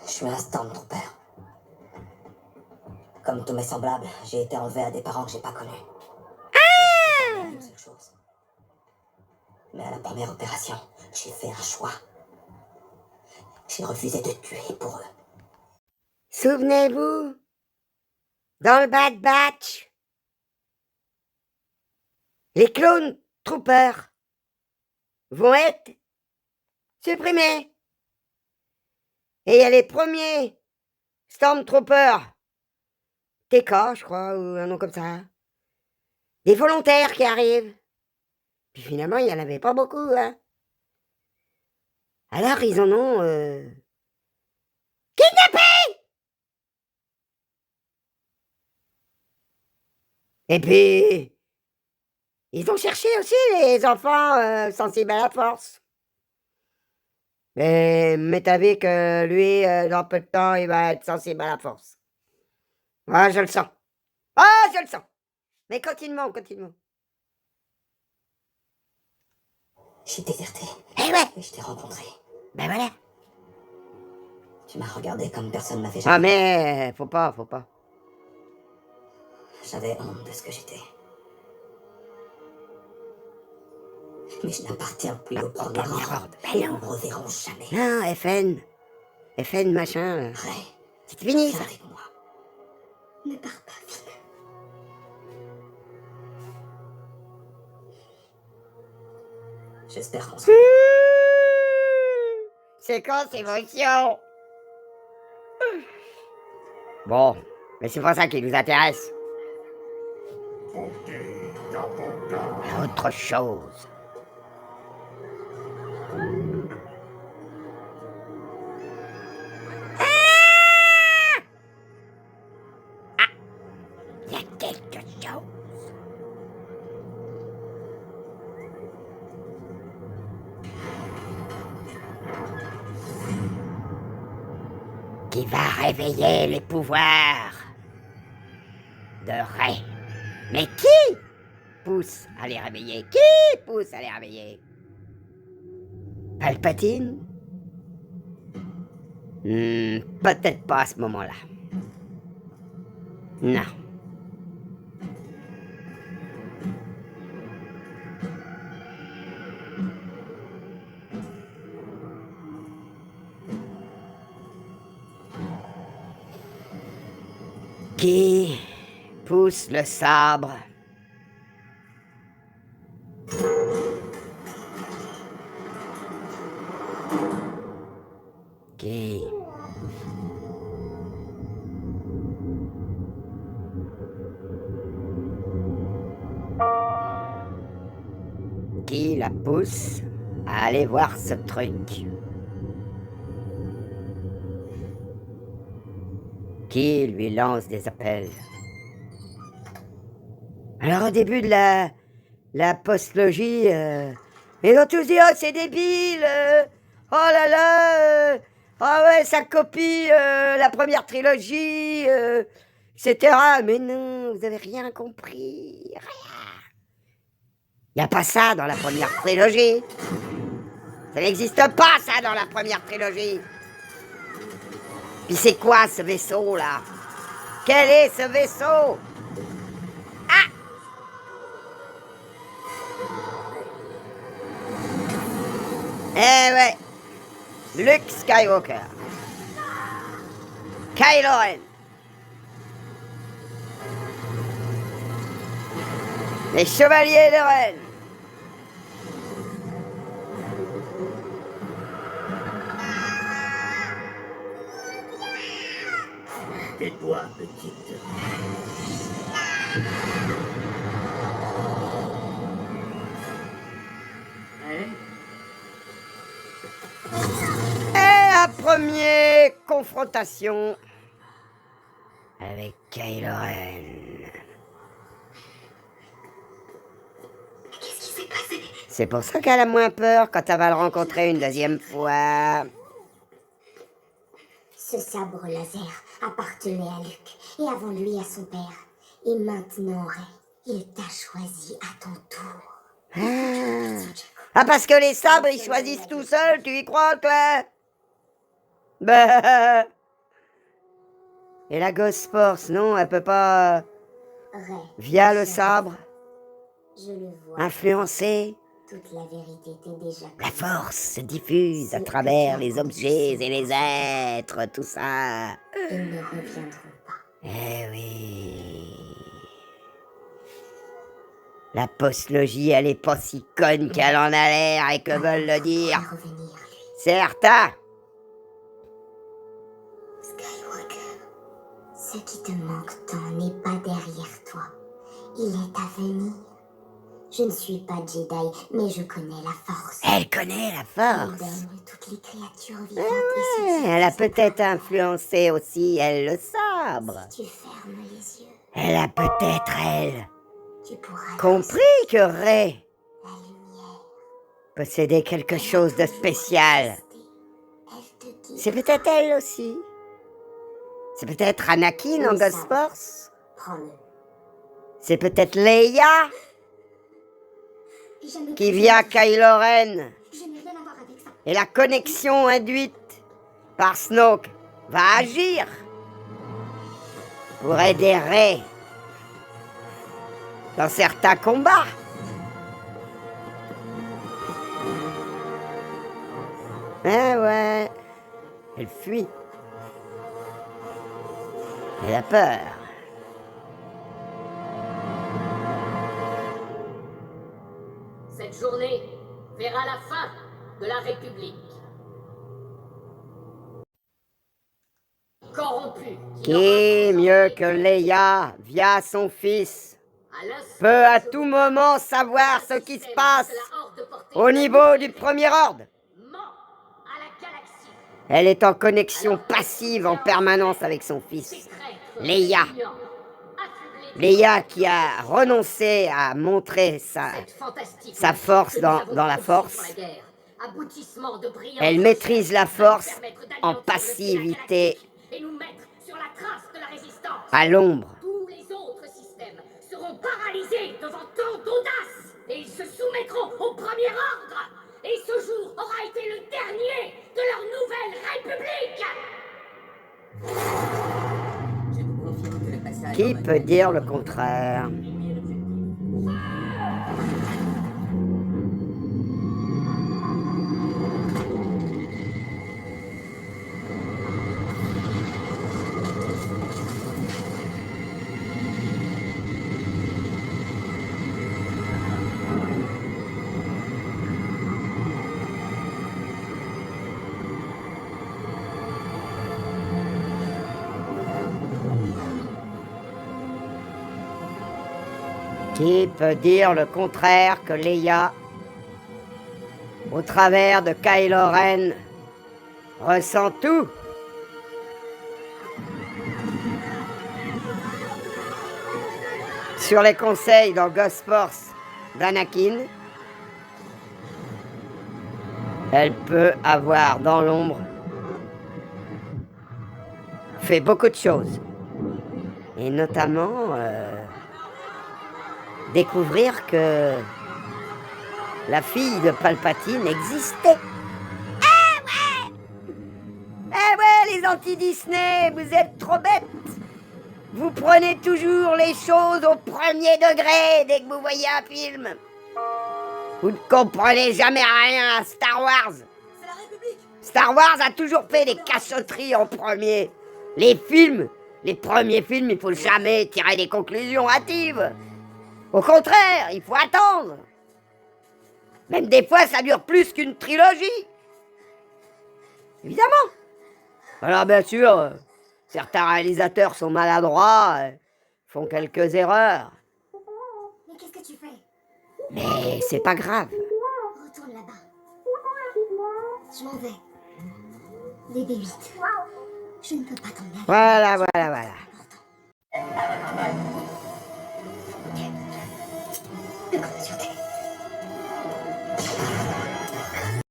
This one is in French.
Je suis un Stormtrooper. Comme tous mes semblables, j'ai été enlevé à des parents que j'ai pas connus. Une seule chose. Mais à la première opération, j'ai fait un choix. J'ai refusé de tuer pour eux. Souvenez-vous, dans le Bad Batch, les clones troopers vont être supprimés. Et il y a les premiers Stormtroopers, TK, je crois, ou un nom comme ça. Des volontaires qui arrivent. Puis finalement, il n'y en avait pas beaucoup, hein. Alors, ils en ont kidnappé. Et puis, ils ont cherché aussi les enfants sensibles à la force. Mais t'as vu que lui, dans peu de temps, il va être sensible à la force. Ah, je le sens. Ah, je le sens. Mais continuons. J'ai déserté. Eh ouais. Et je t'ai rencontré. Ben voilà. Tu m'as regardé comme personne m'avait Ah jamais. mais, faut pas. J'avais honte de ce que j'étais. Mais je n'appartiens plus au premier ordre. Ben Ils non. ne me reverront jamais. Non, FN machin. Ray, C'est fini, viens ça. avec moi. Ne pars pas, vite. J'espère qu'on se... Séquence émotion. Bon, mais c'est pas ça qui nous intéresse. Autre chose. Il y a quelque chose. Qui va réveiller les pouvoirs de Rey. Mais qui pousse à les réveiller? Palpatine? Peut-être pas à ce moment-là. Non. Qui pousse le sabre? Qui la pousse à aller voir ce truc? Qui lui lance des appels? Alors au début de la postlogie, ils ont tous dit « Oh, c'est débile oh là là ah ouais, ça copie la première trilogie etc. » Mais non, vous avez rien compris. Rien. Il n'y a pas ça dans la première trilogie. Ça n'existe pas, ça, dans la première trilogie. Puis c'est quoi, ce vaisseau-là? Quel est ce vaisseau? Ah! Eh ouais, Luke Skywalker. Kylo Ren. Les Chevaliers de Ren. Tais-toi, petite. Et la première confrontation avec Kylo Ren. Qu'est-ce qui s'est passé? C'est pour ça qu'elle a moins peur quand elle va le rencontrer une deuxième fois. Ce sabre laser appartenait à Luke, et avant lui à son père. Et maintenant, Rey, il t'a choisi à ton tour. Ah, parce que les sabres, ils choisissent tout seuls, tu y crois, toi? Bah, Et la Ghost Force, non, elle peut pas, Ray, via le je- sabre, Je le vois. influencer. Toute la vérité était déjà La connue. force se diffuse à travers les objets et les êtres, tout ça. Ils ne reviendront pas. Eh oui. La postlogie, elle est pas si conne qu'elle en a l'air et que veulent le dire. Pourrait revenir, lui. Certain. Skywalker, ce qui te manque tant n'est pas derrière toi. Il est à venir. Je ne suis pas Jedi, mais je connais la force. Elle connaît la Elle force. baigne toutes les créatures vivantes Ouais, et elle a peut-être influencé aussi, elle, le sabre. Si tu fermes les yeux, Elle a peut-être, elle, tu pourras compris que Rey la lumière. possédait quelque chose de spécial. Elle te guide. C'est peut-être elle aussi. C'est peut-être Anakin en Le Ghost sabre. Force. Prends-le. C'est peut-être Leia Je ne qui, via Kylo Ren Je n'ai rien à voir avec ça. et la connexion induite par Snoke, va agir pour aider Rey dans certains combats. Eh ouais, elle fuit. Elle a peur. Cette journée verra la fin de la République. Corrompu, Qui mieux que Leia, via son fils, peut à tout moment savoir ce qui se passe au niveau du premier ordre. Elle est en connexion passive en permanence avec son fils, Leia. Leia qui a renoncé à montrer sa force dans la force. Elle maîtrise la force en passivité, à l'ombre. Tous les autres systèmes seront paralysés devant tant d'audace et ils se soumettront au premier ordre. Et ce jour aura été le dernier de leur nouvelle république. Je vous confirme que le passage... Qui peut dire le contraire? Qui peut dire le contraire que Leia, au travers de Kylo Ren, ressent tout? Sur les conseils dans Ghost Force d'Anakin, elle peut avoir dans l'ombre fait beaucoup de choses. Et notamment découvrir que la fille de Palpatine existait. Eh ouais, les anti-Disney, vous êtes trop bêtes. Vous prenez toujours les choses au premier degré dès que vous voyez un film. Vous ne comprenez jamais rien à Star Wars. C'est la République! Star Wars a toujours fait des cachotteries en premier. Les films, les premiers films, il faut jamais tirer des conclusions hâtives. Au contraire, il faut attendre. Même des fois, ça dure plus qu'une trilogie. Évidemment. Alors bien sûr, certains réalisateurs sont maladroits, font quelques erreurs. Mais qu'est-ce que tu fais? Mais c'est pas grave. Retourne là-bas. Je m'en vais. DB8. Je ne peux pas t'emmener. Voilà. Important.